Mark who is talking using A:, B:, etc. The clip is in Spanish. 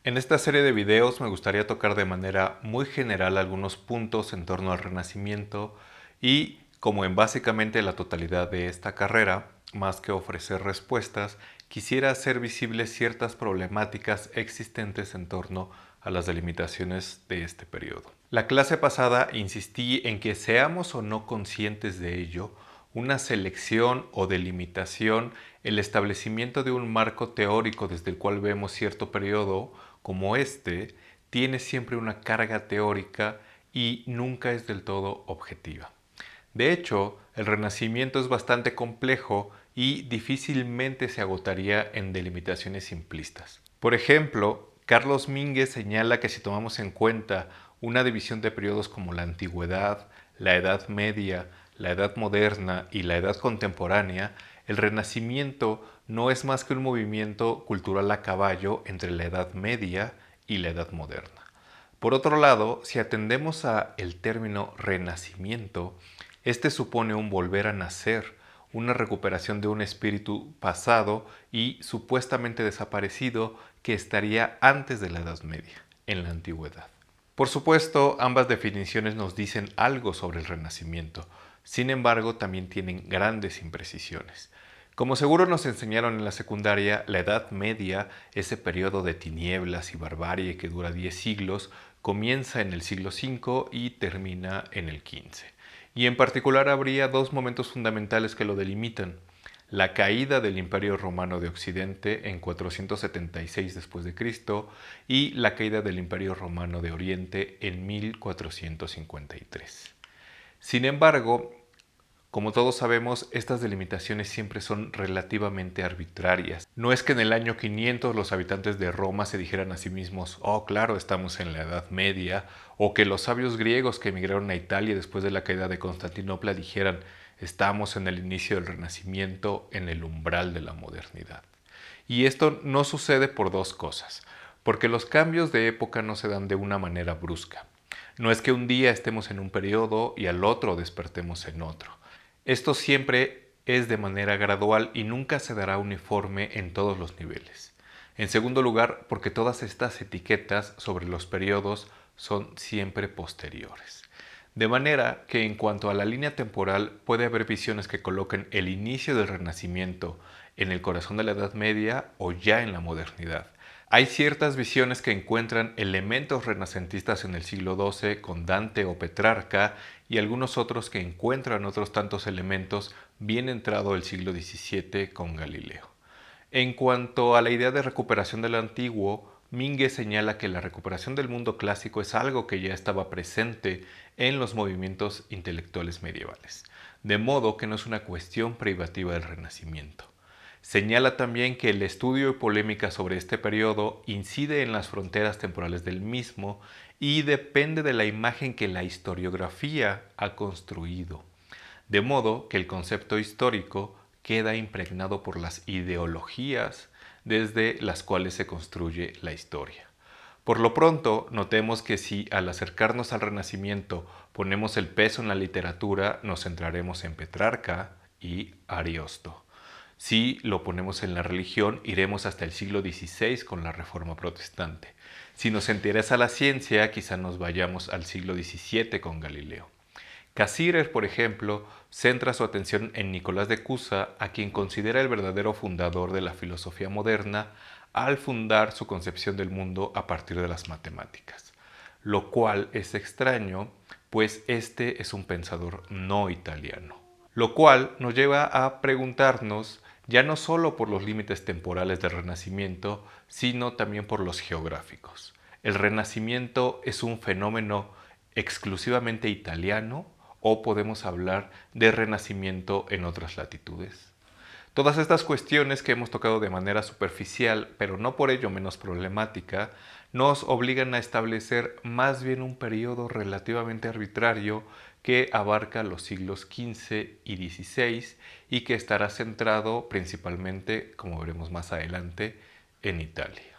A: En esta serie de videos me gustaría tocar de manera muy general algunos puntos en torno al Renacimiento y, como en básicamente la totalidad de esta carrera, más que ofrecer respuestas, quisiera hacer visibles ciertas problemáticas existentes en torno a las delimitaciones de este periodo. La clase pasada insistí en que seamos o no conscientes de ello, una selección o delimitación, el establecimiento de un marco teórico desde el cual vemos cierto periodo como este, tiene siempre una carga teórica y nunca es del todo objetiva. De hecho, el Renacimiento es bastante complejo y difícilmente se agotaría en delimitaciones simplistas. Por ejemplo, Carlos Mínguez señala que si tomamos en cuenta una división de periodos como la Antigüedad, la Edad Media, la Edad Moderna y la Edad Contemporánea, el Renacimiento no es más que un movimiento cultural a caballo entre la Edad Media y la Edad Moderna. Por otro lado, si atendemos a el término renacimiento, este supone un volver a nacer, una recuperación de un espíritu pasado y supuestamente desaparecido que estaría antes de la Edad Media, en la Antigüedad. Por supuesto, ambas definiciones nos dicen algo sobre el Renacimiento, sin embargo, también tienen grandes imprecisiones. Como seguro nos enseñaron en la secundaria, la Edad Media, ese periodo de tinieblas y barbarie que dura 10 siglos, comienza en el siglo V y termina en el XV. Y en particular habría dos momentos fundamentales que lo delimitan: la caída del Imperio Romano de Occidente en 476 después de Cristo y la caída del Imperio Romano de Oriente en 1453. Sin embargo, como todos sabemos, estas delimitaciones siempre son relativamente arbitrarias. No es que en el año 500 los habitantes de Roma se dijeran a sí mismos: oh, claro, estamos en la Edad Media, o que los sabios griegos que emigraron a Italia después de la caída de Constantinopla dijeran: estamos en el inicio del Renacimiento, en el umbral de la modernidad. Y esto no sucede por dos cosas: porque los cambios de época no se dan de una manera brusca. No es que un día estemos en un periodo y al otro despertemos en otro. Esto siempre es de manera gradual y nunca se dará uniforme en todos los niveles. En segundo lugar, porque todas estas etiquetas sobre los periodos son siempre posteriores. De manera que en cuanto a la línea temporal puede haber visiones que coloquen el inicio del Renacimiento en el corazón de la Edad Media o ya en la modernidad. Hay ciertas visiones que encuentran elementos renacentistas en el siglo XII con Dante o Petrarca y algunos otros que encuentran otros tantos elementos bien entrado el siglo XVII con Galileo. En cuanto a la idea de recuperación de lo antiguo, Mínguez señala que la recuperación del mundo clásico es algo que ya estaba presente en los movimientos intelectuales medievales, de modo que no es una cuestión privativa del Renacimiento. Señala también que el estudio y polémica sobre este periodo incide en las fronteras temporales del mismo y depende de la imagen que la historiografía ha construido, de modo que el concepto histórico queda impregnado por las ideologías desde las cuales se construye la historia. Por lo pronto, notemos que si al acercarnos al Renacimiento ponemos el peso en la literatura, nos centraremos en Petrarca y Ariosto. Si lo ponemos en la religión, iremos hasta el siglo XVI con la Reforma Protestante. Si nos interesa la ciencia, quizá nos vayamos al siglo XVII con Galileo. Cassirer, por ejemplo, centra su atención en Nicolás de Cusa, a quien considera el verdadero fundador de la filosofía moderna, al fundar su concepción del mundo a partir de las matemáticas. Lo cual es extraño, pues este es un pensador no italiano. Lo cual nos lleva a preguntarnos, ya no solo por los límites temporales del Renacimiento, sino también por los geográficos. ¿El Renacimiento es un fenómeno exclusivamente italiano o podemos hablar de Renacimiento en otras latitudes? Todas estas cuestiones que hemos tocado de manera superficial, pero no por ello menos problemática, nos obligan a establecer más bien un periodo relativamente arbitrario que abarca los siglos XV y XVI y que estará centrado principalmente, como veremos más adelante, en Italia.